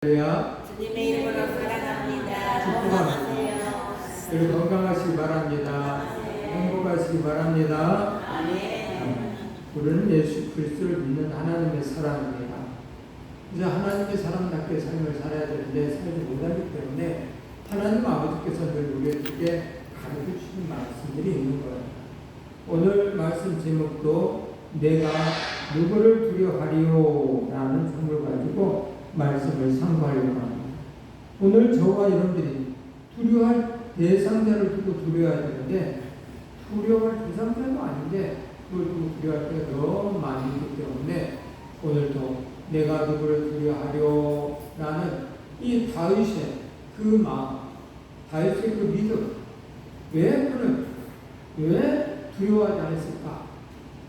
할렐루야. 주님의 이름으로 사랑합니다. 건강하세요. 여러분 건강하시기 바랍니다. 행복하시기 바랍니다. 아멘. 우리는 예수 그리스도를 믿는 하나님의 사람입니다. 이제 하나님의 사람답게 삶을 살아야 되는데 살지 못하기 때문에 하나님 아버지께서 늘 우리에게 가르쳐 주시는 말씀들이 있는 거예요. 오늘 말씀 제목도 내가 누구를 두려워하리요? 라는 제목을 가지고 말씀을 상고하려고 합니다. 오늘 저와 여러분들이 두려워할 대상자를 두고 두려워해야 되는데 두려워할 대상자도 아닌데 그걸 두고 두려워할 때가 너무 많이 있기 때문에 오늘도 내가 누구를 두려워하려 라는 이 다윗의 그 마음, 다윗의 그 믿음, 왜 그는 왜 두려워하지 않았을까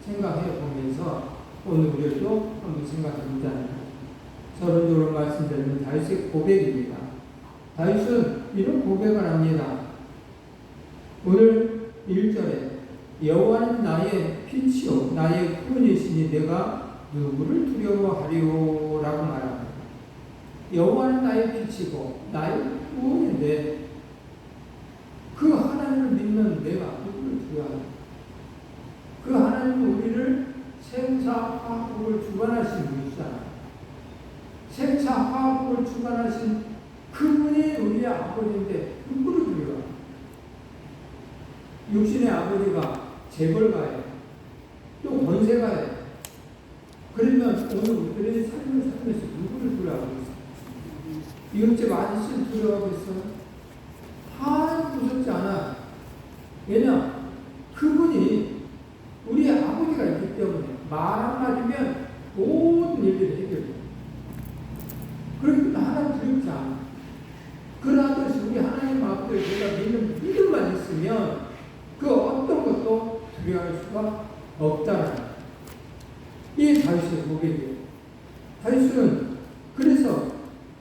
생각해 보면서 오늘 우리도 한번 생각해 보자는 서론적으로 말씀드리면 다윗의 고백입니다. 다윗은 이런 고백을 합니다. 오늘 1절에 여호와는 나의 빛이요 나의 구원이시니 내가 누구를 두려워하리요? 라고 말합니다. 여호와는 나의 빛이고 나의 구원인데 그 하나님을 믿는 내가 누구를 두려워하리요? 그 하나님은 우리를 생사화복을 주관하신 분이시잖아요. 생사화복을 주관하신 그분이 우리의 아버지인데 누구를 두려워해요? 육신의 아버지가 재벌가예요. 또 권세가예요. 그러면 오늘 우리들의 삶을 살면서 누구를 두려워하고 있어요? 이웃집 아저씨를 두려워하고 있어요? 다 무섭지 않아요. 왜냐? 그분이 우리의 아버지가 있기 때문에 말 한마디면 모든 일들이 해결돼요. 그러니까 하나님 두렵지 않아. 그러하듯이 우리 하나님 앞에 우리가 믿는 믿음만 있으면 그 어떤 것도 두려워할 수가 없다는 이 다윗의 고백이에요. 다윗은 그래서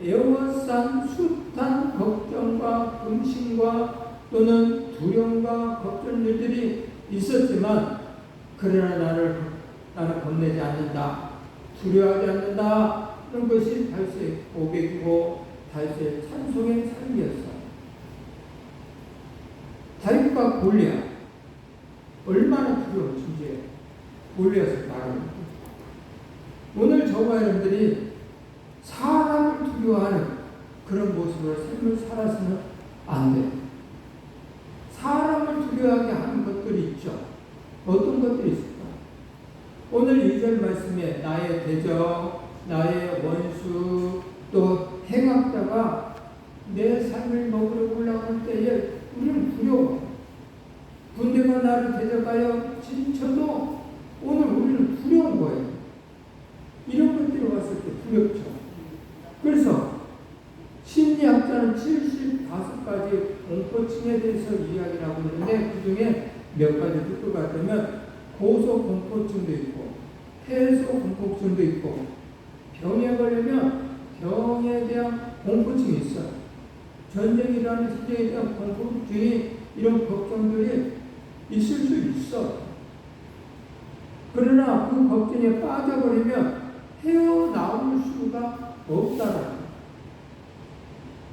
애워싼 숱한 걱정과 근심과 또는 두려움과 걱정 일들이 있었지만 그러나 나는 겁내지 않는다. 두려워하지 않는다. 그런 것이 다윗의 고백이고 다윗의 찬송의 삶이었어요. 다윗과 골리앗 얼마나 두려운 존재예요. 골리앗을 말합니다. 오늘 저와 여러분들이 사람을 두려워하는 그런 모습으로 삶을 살아서는 안 돼요. 사람을 두려워하게 하는 것들이 있죠. 어떤 것들이 있을까? 오늘 2절 말씀에 나의 대적, 나의 원수, 또 행악자가 내 삶을 먹으러 올라오는 때에 우리는 두려워. 군대가 나를 대적하여 진쳐도 오늘 우리는 두려운 거예요. 이런 것들이 왔을 때 두렵죠. 그래서 심리학자는 75가지 공포증에 대해서 이야기를 하고 있는데 그 중에 몇 가지 듣고 갔다면 고소공포증도 있고 폐소공포증도 있고 병에 걸리면 병에 대한 공포증이 있어요. 전쟁이라는 전쟁에 대한 공포증이 이런 걱정들이 있을 수 있어. 그러나 그 걱정에 빠져버리면 헤어나올 수가 없다는 거예요.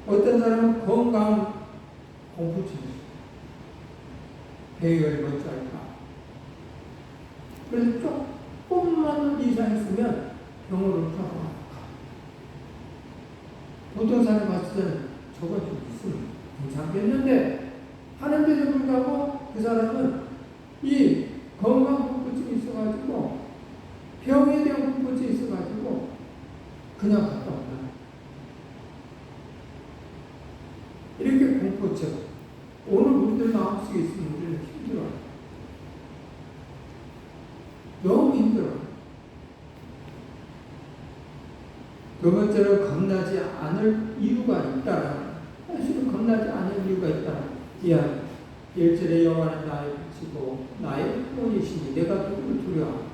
어떤 사람은 건강 공포증이 있어요. 배가 어쩔까. 그래서 조금만 이상했으면 병원으로 가고 보통 사람 봤을 때는 저건 좀 있으면 괜찮겠는데 하는데도 불구하고 그 사람은 이 건강 공포증이 있어가지고 병에 대한 공포증이 있어가지고 그냥 갔다 온다. 이렇게 공포증 오늘 우리들 마음속에 있으면 우리는 힘들어요. 너무 힘들어요. 두 번째로 겁나지 않을 이유가 있다. 사실은 겁나지 않을 이유가 있다. 이야, 1절에 여호와는 나의 빛이고 나의 구원이시니 내가 누구를 두려워?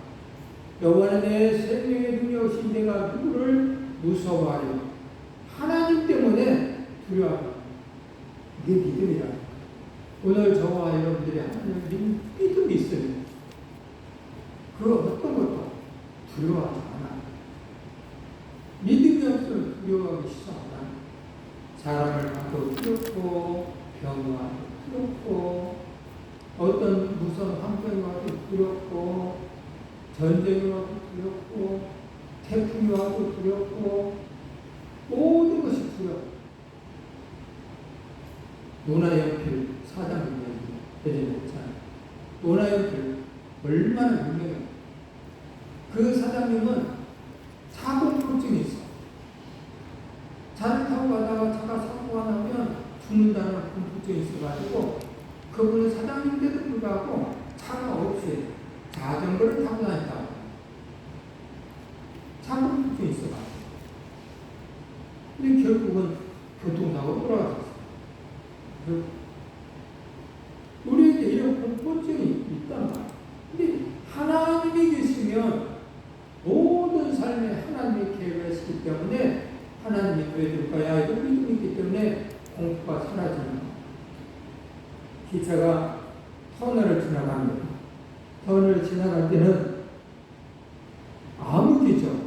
여호와는 내 생명의 능력이시니 내가 누구를 무서워하려? 하나님 때문에 두려워하라. 이게 믿음이라. 오늘 저와 여러분들이 하나님을 믿음이 있으면 그 어떤 것도 두려워하지 않아. 믿음이 없으면 두려워하기 시작. 사람을 봐도 두렵고 병화도 두렵고 어떤 무서운 환경이 와도 두렵고 전쟁이 와도 두렵고 태풍이 와도 두렵고 모든 것이 두렵고 노나연필 사장님이 예전에 노나연필 얼마나 유명해요. 그 사장님은 사고통증이 있어. 차를 타고 가다가 차가 사고가 나면 죽는다는 공포증이 있어가지고 그분은 사장님인데도 불구하고 차가 없이 자전거를 타고 다녔다고. 사고통증이 있어가지고. 근데 결국은 교통사고로 돌아가셨어요. 우리에게 이런 공포증이 있단 말이에요. 근데 하나님이 계시면 모든 삶에 하나님의 계획을 하시기 때문에 하나님이 보여줄 거야. 이런 믿음이 있기 때문에 공포가 사라지는 거예요. 기차가 터널을 지나갑니다. 터널을 지나갈 때는 암흑이죠.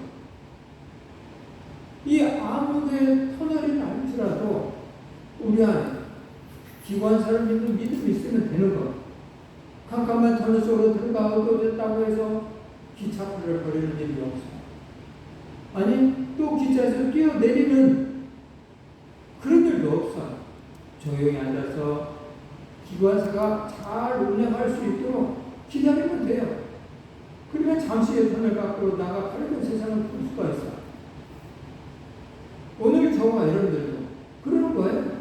이 암흑의 터널이 날지라도 우리 안에 기관사를 믿는 믿음이 있으면 되는 거예요. 캄캄한 터널 속으로 들어가도 됐다고 해서 기차표를 버리는 일이 없어요. 아니 또 기차에서 뛰어내리는 그런 일도 없어요. 조용히 앉아서 기관사가 잘 운행할 수 있도록 기다리면 돼요. 그러면 잠시 터널 밖으로 나가 밝은 세상을 볼 수가 있어요. 오늘 저와 여러분들도 그러는 거예요.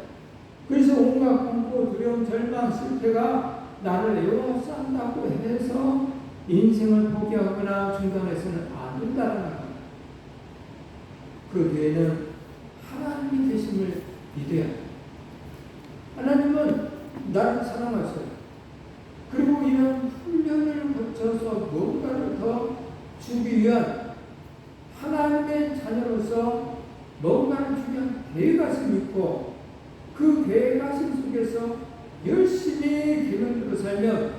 그래서 온갖 공포, 두려움, 절망, 실패가 나를 에워싼다고 해서 인생을 포기하거나 중단해서는 안 된다는 거예요. 그 뒤에는 하나님이 계심을 믿어야 해요. 하나님은 나를 사랑하셔요. 그리고 이런 훈련을 거쳐서 뭔가를 더 주기 위한 하나님의 자녀로서 뭔가를 주기 위한 계획하심이 있고 그 계획하심 속에서 열심히 계획대로 살면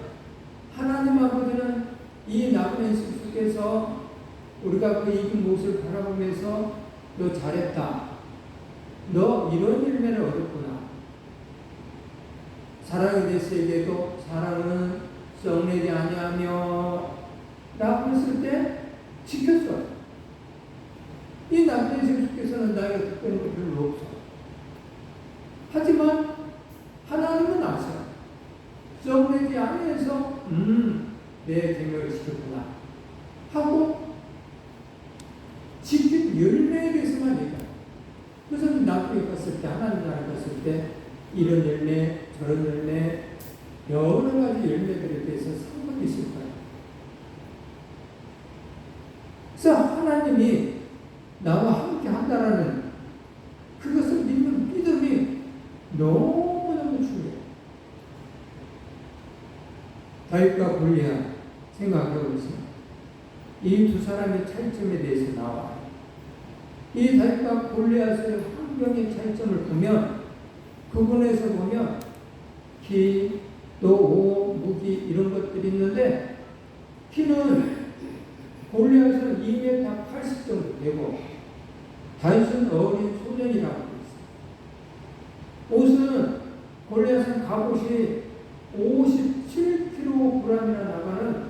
하나님 아버지는 이 남은 인생 속에서 우리가 그 이긴 모습을 바라보면서 너 잘했다. 너 이런 일면을 얻었구나. 사랑에 대해서에게도 사랑은 썩내지 아니하며 라고 했을 때 지켰어. 이 남은 인생 속에서는 나에게 특별한 거 별로 없어. 하지만 하나님은 아셔. 썩내지 아니해서 내 계명을 지켰구나 하고 지킨 열매에 대해서만 얘기해요. 그래서 나중에 갔을 때 하나님 나라에 갔을 때 이런 열매 저런 열매 여러 가지 열매들에 대해서 상관이 있을 거예요. 그래서 하나님이 나와 함께 한다라는 그것을 믿는 믿음이 너무너무 중요해요. 다윗과 골리앗 생각해보세요. 이 두 사람의 차이점에 대해서 나와요. 이 다윗과 골리앗의 환경의 차이점을 보면 그분에서 보면 키, 또 무기 이런 것들이 있는데 키는 골리앗은 2m 80 정도 되고 다윗은 어린 소년이라고 되어 있어요. 옷은 골리앗은 갑옷이 57kg이나 나가는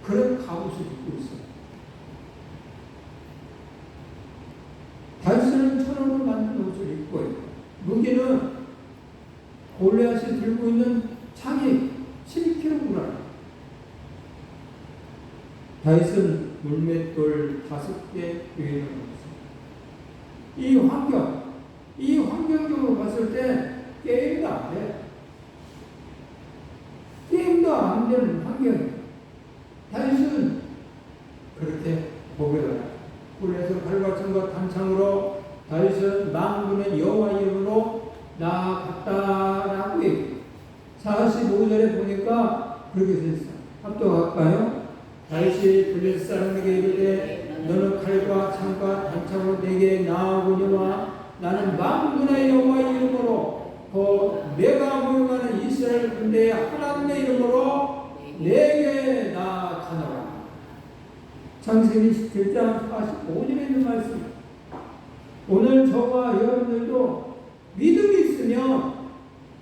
그런 갑옷을 입고 있어요. 다윗은 천으로 만든 옷을 입고 있고 무기는 골리앗이 들고 있는 창이 7kg. 다윗은 물맷돌 5개 유인을 했어요. 이 환경적으로 봤을 때 게임도 안 돼. 게임도 안 되는 환경이에요. 다윗은 그렇게 보배를 굴에서 칼과 단창으로 다윗은 만군의 여호와 이름으로 나아갔다라고 얘기해요. 45절에 보니까 그렇게 됐어요. 합독할까요? 다윗이 블레셋 사람에게 이르되 너는 칼과 창과 단창으로 내게 나아오거니와 나는 만군의 여호와 이름으로 곧 내가 모용하는 이스라엘 군대의 하나님의 이름으로 내게 나아가노라. 창세기 17장 45절에 있는 말씀. 오늘 저와 여러분들도 믿음이 있으면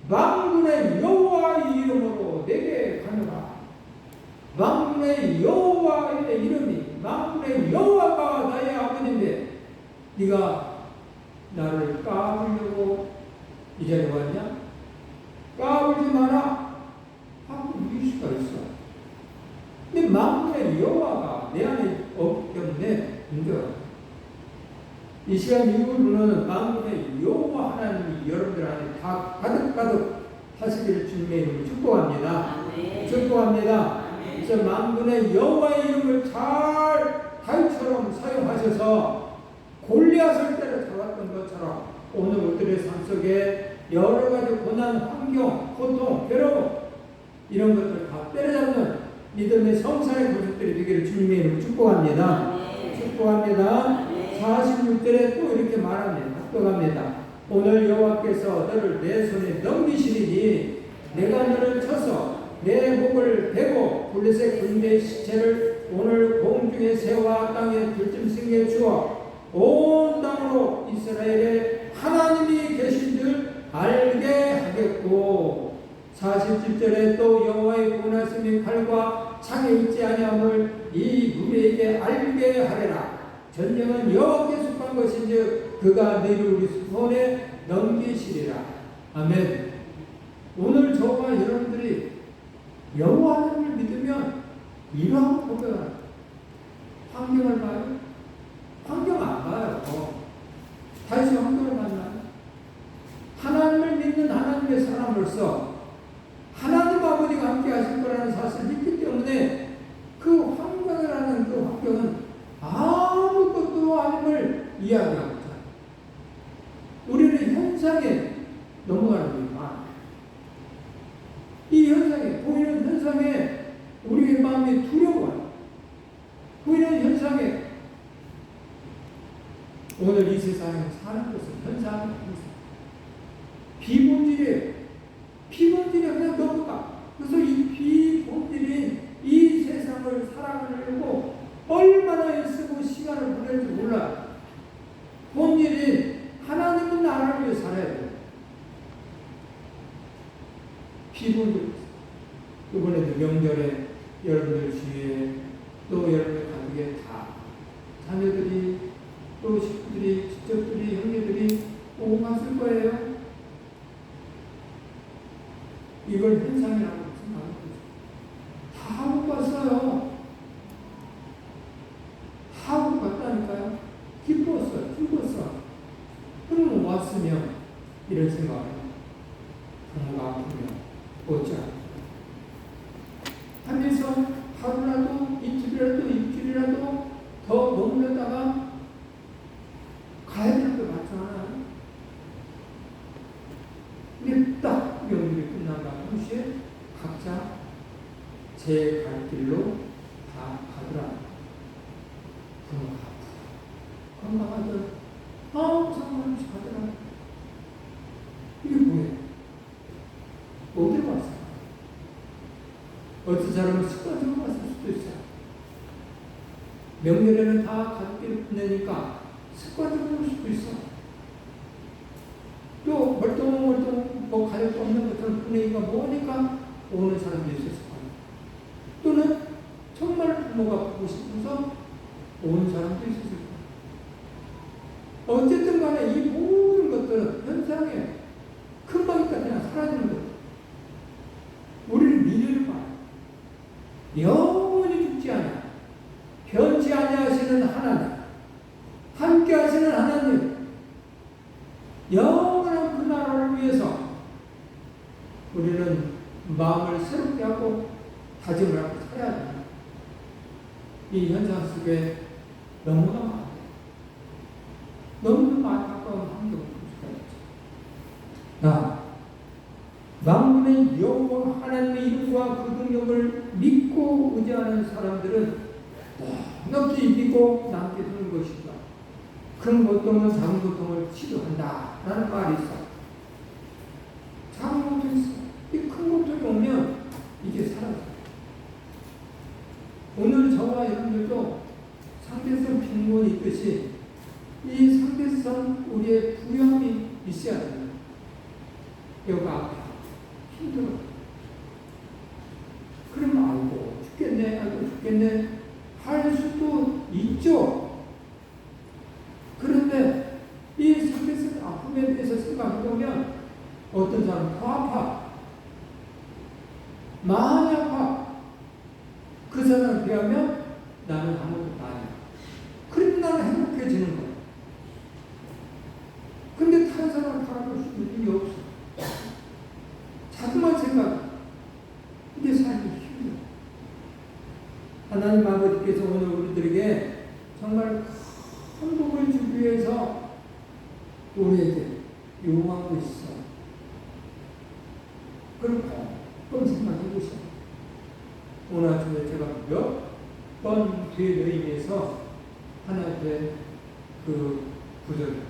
만군의 여호와의 이름으로 내게 가느라. 만군의 여호와의 이름이, 만군의 여호와가 나의 아버지인데 네가 나를 까불려고 이 자리에 왔냐? 까불지 마라 하고 이길 수가 있어. 근데 만군의 여호와가 내 안에 없기 때문에 힘들어. 이 시간 이후로는 만군의 여호와 하나님이 여러분들 안에 다 가득가득 하시기를 주님의 이름으로 축복합니다. 아멘. 축복합니다. 아멘. 그래서 만군의 여호와의 이름을 잘 다윗처럼 사용하셔서 골리앗을 때려잡았던 것처럼 오늘 우리들의 삶 속에 여러 가지 고난, 환경, 고통, 괴로움 이런 것들 다 때려잡는 믿음의 성사의 모습들이 되기를 주님의 이름으로 축복합니다. 아멘. 축복합니다. 아멘. 46절에 또 이렇게 말합니다. 합독합니다. 오늘 여호와께서 너를 내 손에 넘기시리니 내가 너를 쳐서 내 목을 베고 블레셋 군대의 시체를 오늘 공중의 새와 땅에 들짐승에 주어 온 땅으로 이스라엘에 하나님이 계신 줄 알게 하겠고 47절에 또 여호와의 구원하심이 칼과 창에 있지 아니함을 이 무리에게 알게 하리라. 전쟁은 여호와께 속한 것인즉 그가 너희를 우리 손에 넘기시리라. 아멘. 오늘 저와 여러분들이 여호와 하나님을 믿으면 이러한 고백을 환경을 봐요? 환경 안 봐요. 다시 환경을 만나요. 하나님을 믿는 하나님의 사람으로서 하나님 아버지가 함께 하실 거라는 사실을 믿기 때문에 그 환경이라는 그 환경은 아무것도 아님을 이야기하고 있다. 우리는 현상에 넘어가는 거니까 이 현상에, 보이는 현상에 우리의 마음이 두려워요. 보이는 현상에 오늘 이 세상에 사는 것은 현상이 비본질이에요. 비본질이 그냥 넘어가. 그래서 이 비본질인 이 세상을 살아가려고 얼마나 애쓰고 시간을 보낼지 몰라. 본질인 하나님은 나를 위해 살아야 돼요. 비본질. 이번에도 명절에 여러분들 주위에 또 여러분의 가족에 다 자녀들이 또 식구들이, 직접들이, 형제들이 오고 갔을 거예요. 이걸 현상이라고 생각하는 거죠. 다 하고 갔어요. 다 하고 갔다니까요. 기뻤어요. 즐거웠어. 그러면 왔으면 이런 생각을 해요. 부모가 아프면 어쩌 하면서 하루라도 이틀이라도 일주일이라도 더 머물렀다가 가야 되는 거 맞잖아요. 근데 딱 명절이 끝난 다음 동시에 각자 제 갈 길로 다 가더라. 부모가 아프고 건강하던 상관없이 가더라. 이게 뭐예요? 어디로 왔어요? 어떤 사람은 습관적으로 왔을 수도 있어요. 명절에는 다 가족끼리 보내니까 습관적으로 올 수도 있어. 또 멀뚱멀뚱 뭐 가족도 없는 것처럼 보내니까 뭐하니까 오는 사람도 있었을 거예요. 또는 정말 부모가 보고 싶어서 오는 사람도 있었을 거예요. 어쨌든 간에 이 모든 것들은 현상에 금방이니까 그냥 사라지는 거예요. 우리는 미래를 봐요. 영원히 죽지 않아. 변치 아니하시는 하나님, 함께 하시는 하나님, 영원한 그 나라를 위해서 우리는 마음을 새롭게 하고 다짐을 하고 살아야 됩니다. 이 현상 속에 너무나 많아요. 너무나 가까운 환경을 나 만군의 여호와 하나님의 이름과 그 능력을 믿고 의지하는 사람들은 넉넉히 이기고 남게 되는 것이다. 큰 고통은 작은 고통을 치료한다 라는 말이 있어. 작은 고통이 있어. 이 큰 고통이 오면 이게 사라져. 오늘 저와 여러분들도 상대성 빈곤이 있듯이 이 상대성 자기에게 부여함이 있어야 됩니다. 여가 아파. 힘들어. 그러면 아이고 죽겠네, 아이고 죽겠네 할 수도 있죠. 그런데 이 스트레스 아픔에 대해서 생각해보면 어떤 사람은 더 아파. 많이 아파. 그 사람에 비하면 나는 아무것도 아니야. 그러면 나는 행복해지는 거야. 근데 다른 사람을 바라볼 수 있는 힘이 없어. 자꾸만 생각해. 이게 삶이 힘들어. 하나님 아버지께서 오늘 우리들에게 정말 큰 복을 주기 위해서 우리에게 요구하고 있어. 그렇고 좀 생각해 보세요. 오늘 아침에 제가 몇 번 교회 모임에서 하나님의 그 구절을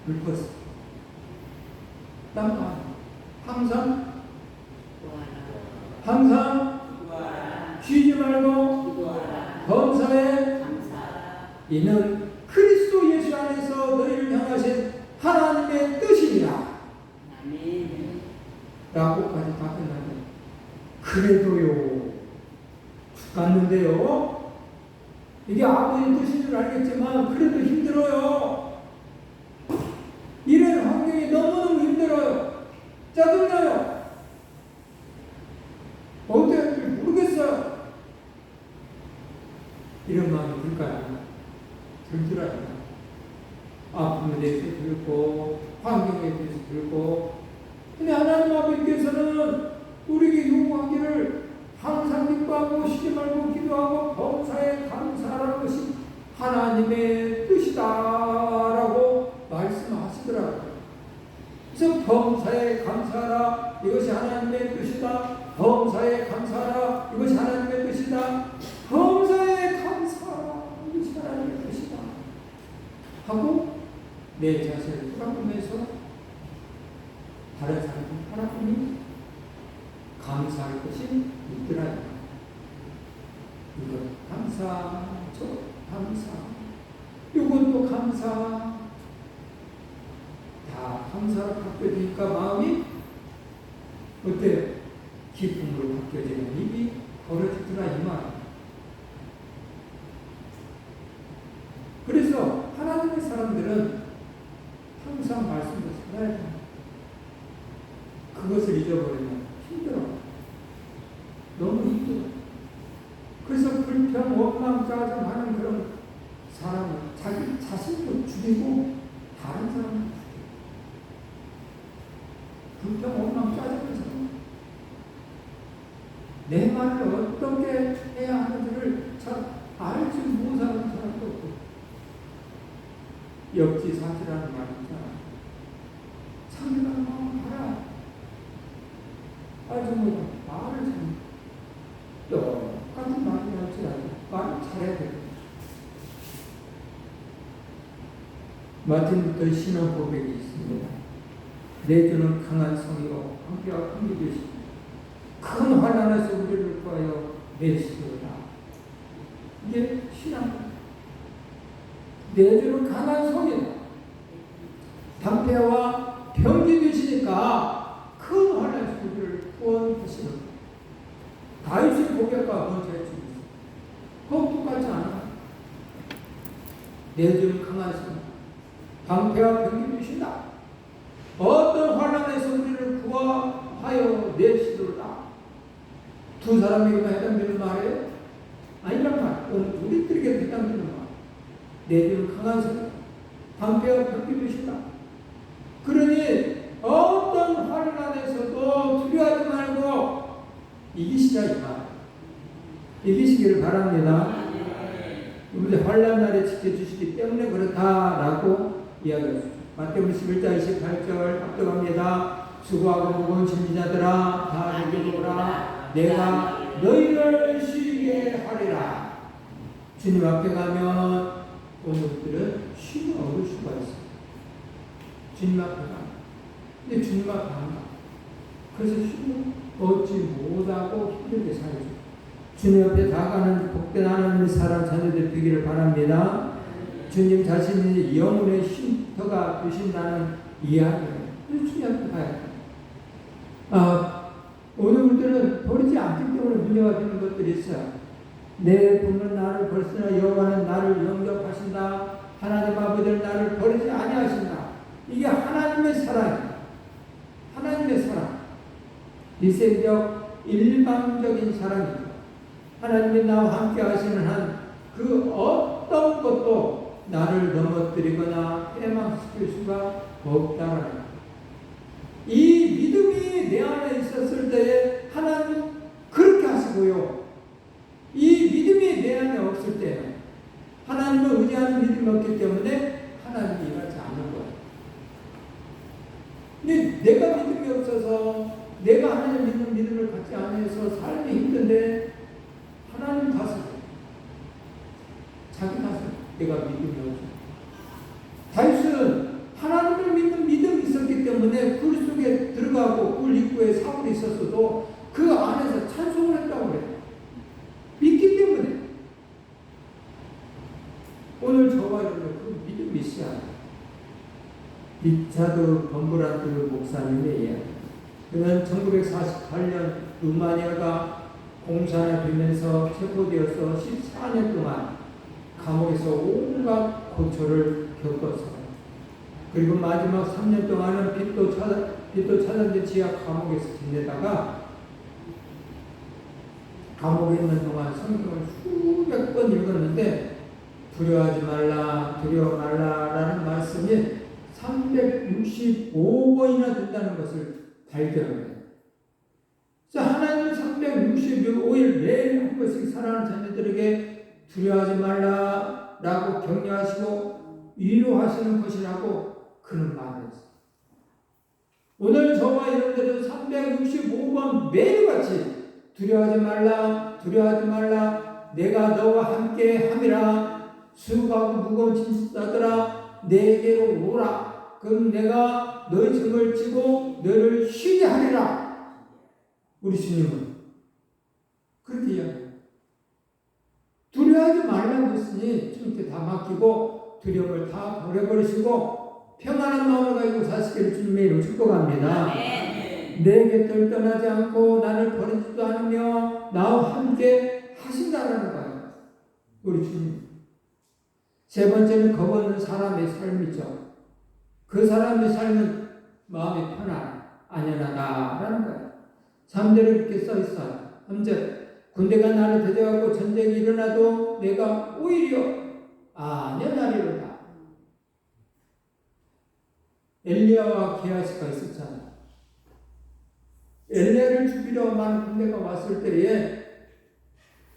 읊었어요. 항상 쉬지 말고 범사에 이는 그리스도 예수 안에서 너희를 향하신 하나님의 뜻이니라. 라고까지 답했는데 그래도요 죽겠는데요. 이게 아버지 뜻인 줄 알겠지만 그래도 힘들어요. 이런 환경이 너무너무 힘들어요. 짜증나요. 어떻게 할지 모르겠어요. 이런 마음이 들까요? 들더라고요. 아픔에 대해서 들고 환경에 대해서 들고. 근데 하나님 아버지께서는 우리에게 요구하기를 항상 기뻐하고 쉬지 말고 기도하고 범사에 감사하라는 것이 하나님의 뜻이다 라고 말씀하시더라고요. 그래서 범사에 감사하라 이것이 하나님의 뜻이다. 범사에 감사하라 이것이 하나님의 뜻이다. 범사에 감사하라 이것이 하나님의 뜻이다 하고 내 자신을 돌아보면서 다른 사람을 바라보니 감사할 것이 있더라. 이것 감사, 저 감사, 이것도 감사. 다 감사로 바뀌어지니까 마음이 어때요? 기쁨으로 바뀌어지는 일이 벌어지더라 이 말. 그래서 하나님의 사람들은 항상 말씀을 살아야 됩니다. 그것을 잊어버리면 힘들어. 너무 힘들어. 그래서 불평, 원망, 짜증하는 그런 사람은 자기 자신도 죽이고 다른 사람도 죽이고. 불평, 원망, 짜증해서 내 말을 어떻게 해야 하는지를 잘 알지 못하는 사람도 없고. 역지사지라는 말이 있잖아. 상대방 마음 알아. 알지 못하고 말을 참 똑같은 말이 할지라도 말을 잘해야 됩니다. 마틴 루터의 신앙 고백이 있습니다. 내 주는 강한 성이요 함께와 함께 계시고 큰 환난에서 우리를 구하여 내시도다. 이게 신앙. 내 주는 강한 성이다. 방패와 병기 되시니까 큰 환난에서 우리를 구원하시는 다윗의 고백과 번째의 주님. 그건 똑같지 않아. 내 주는 강한 성, 방패와 병기 되신다. 어떤 환난에서 우리를 구하여 내시도다. 두 사람에게만 해당되는 말이에요? 아니란 말. 오늘 우리들에게 해당되는 말. 내 주는 강한 성, 방패와 병기 되신다. 그러니 어떤 환난에서도 두려워하지 말고 이기시자 이 말. 이기시기를 바랍니다. 우리 환난 날에 지켜주시기 때문에 그렇다라고 이야기했습니다. 마태복음 11장 28절 합독합니다. 수고하고 무거운 짐진 자들아 다 내게 오라. 내가 너희를 쉬게 하리라. 주님 앞에 가면 오늘들은 쉼을 얻을 수가 있어요. 주님 앞에 가. 근데 주님 앞에 안 가. 그래서 쉼을 얻지 못하고 힘들게 살죠. 주님 앞에 다가가는 복된 하나님의 사랑 자녀들 되기를 바랍니다. 주님 자신이 영혼의 쉼 쉼터가 되신다는 이야기예요. 중요한 거예요. 오늘 우리들은 버리지 않기 때문에 문제가 되는 것들이 있어요. 내 부모는 나를 벌쓰나 여호와는 나를 영접하신다. 하나님 아버지는 나를 버리지 아니하신다. 이게 하나님의 사랑이에요. 하나님의 사랑. 이세적 일방적인 사랑이죠. 하나님이 나와 함께 하시는 한 그 어떤 것도 나를 넘어뜨리거나 해망시킬 수가 없다라는 거예요. 이 믿음이 내 안에 있었을 때에 하나님은 그렇게 하시고요. 이 믿음이 내 안에 없을 때는 하나님을 의지하는 믿음이 없기 때문에 하나님이 일하지 않는 거예요. 근데 내가 믿음이 없어서 내가 하나님 믿는 믿음을 갖지 않아서 삶이 힘든데 하나님 다스려. 자기 다스려. 내가 믿음이 없어. 다윗은 하나님을 믿는 믿음이 있었기 때문에 굴 속에 들어가고 굴 입구에 사울이 있었어도 그 안에서 찬송을 했다고 그래요. 믿기 때문에. 오늘 저와 여러분 그 믿음이 있어야 해요. 리차드 범브란트 목사님의 이야기. 그는 1948년 루마니아가 공산화되면서 체포되어서 14년 동안 감옥에서 온갖 고초를 겪었어요. 그리고 마지막 3년 동안은 빛도 찾아낸 지하 감옥에서 지내다가 감옥에 있는 동안 성경을 수백 번 읽었는데 두려워하지 말라, 두려워 말라라는 말씀이 365번이나 된다는 것을 발견해요. 그래서 하나님은 365일 매일 한 번씩 사랑하는 자녀들에게 두려워하지 말라라고 격려하시고 위로하시는 것이라고 그는 말했어요. 오늘 저와 여러분들은 365번 매일같이 두려워하지 말라, 두려워하지 말라, 내가 너와 함께 함이라, 수고하고 무거운 짐 싸들아 내게로 오라. 그럼 내가 너의 짐을 지고 너를 쉬게 하리라. 우리 주님은 그렇게 이야기해요. 두려워하지 말라고 했으니 주님께 다 맡기고 두려움을 다 버려버리시고 평안한 마음을 가지고 사시기를 주님의 이름으로 축복합니다. 내 곁을 떠나지 않고 나를 버리지도 않으며 나와 함께 하신다는 거예요. 우리 주님. 세 번째는 겁없는 사람의 삶이죠. 그 사람의 삶은 마음이 편안, 안연하다라는 거예요. 3절에 이렇게 써 있어요. 3절. 군대가 나를 대적하고 전쟁이 일어나도 내가 오히려 안연하리로다. 엘리야와 게하시가 있었잖아요. 엘리야를 죽이려 많은 군대가 왔을 때에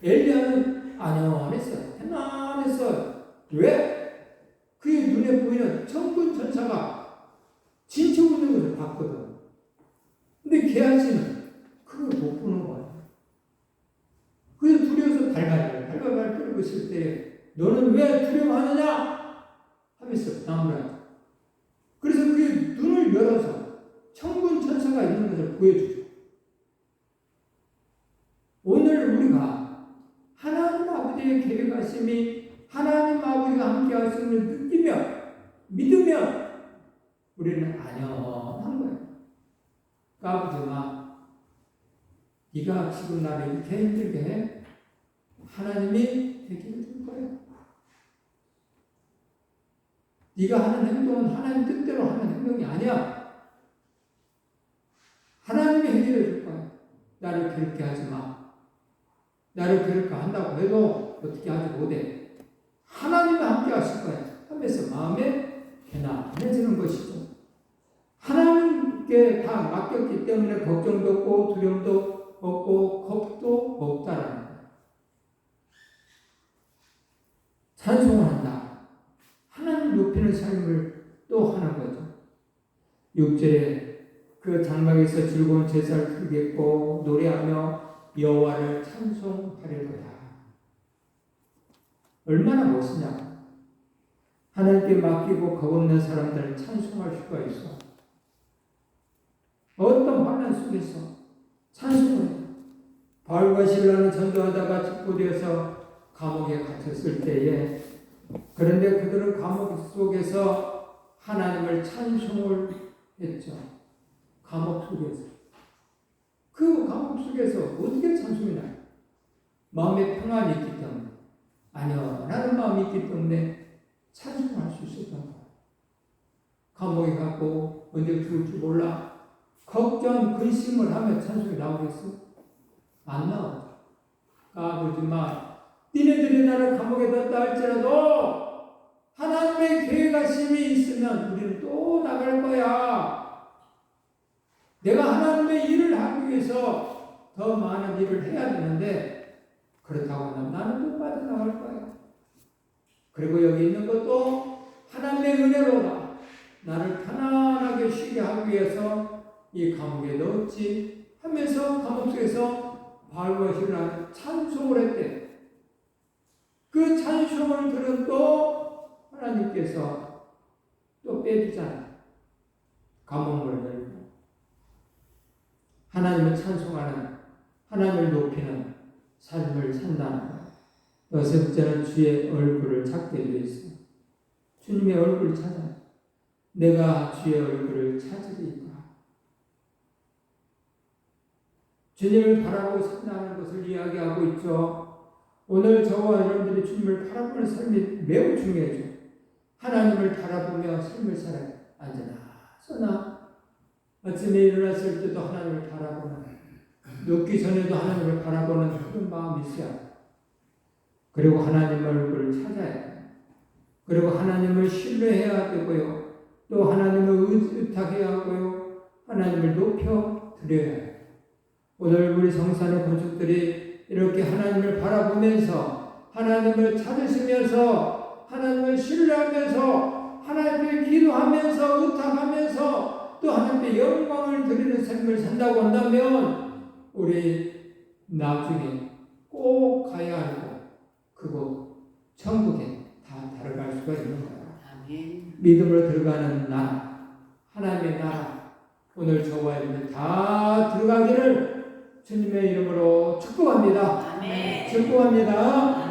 엘리야는 안연했어요. 편안했어요. 왜? 그의 눈에 보이는 천군 천사가 진쳐 오는 것을 봤거든. 근데 게하시는 그걸 못 보는 거야. 그래서 두려워서 발발 끌고 있을 때 너는 왜 두려워하느냐? 하면서 나무라. 그래서 그의 눈을 열어서 천군 천사가 있는 것을 보여주죠. 오늘 우리가 하나님 아버지의 계획하심이 하나님 아버지가 함께 하심을 느끼며 믿으면 우리는 안연한 거예요. 아버지 마. 네가 지금 나를 이렇게 힘들게 해. 하나님이 해결해 줄 거예요. 네가 하는 행동은 하나님 뜻대로 하는 행동이 아니야. 하나님이 해결해 줄 거야. 나를 그렇게 하지 마. 나를 그렇게 한다고 해도 어떻게 하지 못해. 하나님이 함께 하실 거야. 하면서 마음에 편안해지는 것이죠. 하나님께 다 맡겼기 때문에 걱정도 없고 두려움도 없고 겁도 없다라는 거예요. 찬송한다. 하나님 높이는 삶을 또 하는 거죠. 6절에 그 장막에서 즐거운 제사를 드리겠고 노래하며 여호와를 찬송하리로다. 얼마나 멋있냐. 하나님께 맡기고 겁없는 사람들은 찬송할 수가 있어. 어떤 환난 속에서 찬송을. 바울과 실라는 전도하다가 체포되어서 감옥에 갇혔을 때에, 그런데 그들은 감옥 속에서 하나님을 찬송을 했죠. 감옥 속에서. 그 감옥 속에서 어떻게 찬송이 나요? 마음에 평안이 있기 때문에, 안연한 마음이 있기 때문에 찬송할 수 있었던 거예요. 감옥에 갔고 언제 죽을지 몰라 걱정, 근심을 하며 찬송이 나오겠어? 안 나오죠. 까불지만 니네들이 나를 감옥에 넣었다 할지라도 하나님의 계획하심이 있으면 우리는 또 나갈 거야. 내가 하나님의 일을 하기 위해서 더 많은 일을 해야 되는데 그렇다고 나는 또 빠져나갈 거야. 그리고 여기 있는 것도 하나님의 은혜로다. 나를 편안하게 쉬게 하기 위해서 이 감옥에 넣었지 하면서 감옥 속에서 바울과 시라는 찬송을 했대. 그 찬송을 들은 또 하나님께서 또 빼주잖아요. 감옥문을 열고 하나님을 찬송하는, 하나님을 높이는 삶을 산다는 거예요. 여섯 번째는 주의 얼굴을 찾게 되어 있어요. 주님의 얼굴을 찾아요. 내가 주의 얼굴을 찾으리까. 주님을 바라보고 산다는 것을 이야기하고 있죠. 오늘 저와 여러분들이 주님을 바라보는 삶이 매우 중요하죠. 하나님을 바라보며 삶을 살아요. 앉아나 서나 아침에 일어났을 때도 하나님을 바라보는, 눕기 전에도 하나님을 바라보는 그런 마음이 있어야 해요. 그리고 하나님의 얼굴을 찾아야 해요. 그리고 하나님을 신뢰해야 되고요. 또 하나님을 의탁해야 하고요. 하나님을 높여 드려야 해요. 오늘 우리 성산의 건축들이 이렇게 하나님을 바라보면서 하나님을 찾으시면서 하나님을 신뢰하면서 하나님께 기도하면서 의탁하면서 또 하나님께 영광을 드리는 삶을 산다고 한다면 우리 나중에 꼭 가야 할 곳, 그곳 천국에 다 달아갈 수가 있는 거예요. 믿음으로 들어가는 나라, 하나님의 나라, 오늘 저와 여러분 다 들어가기를 주님의 이름으로 축복합니다. 아멘. 축복합니다.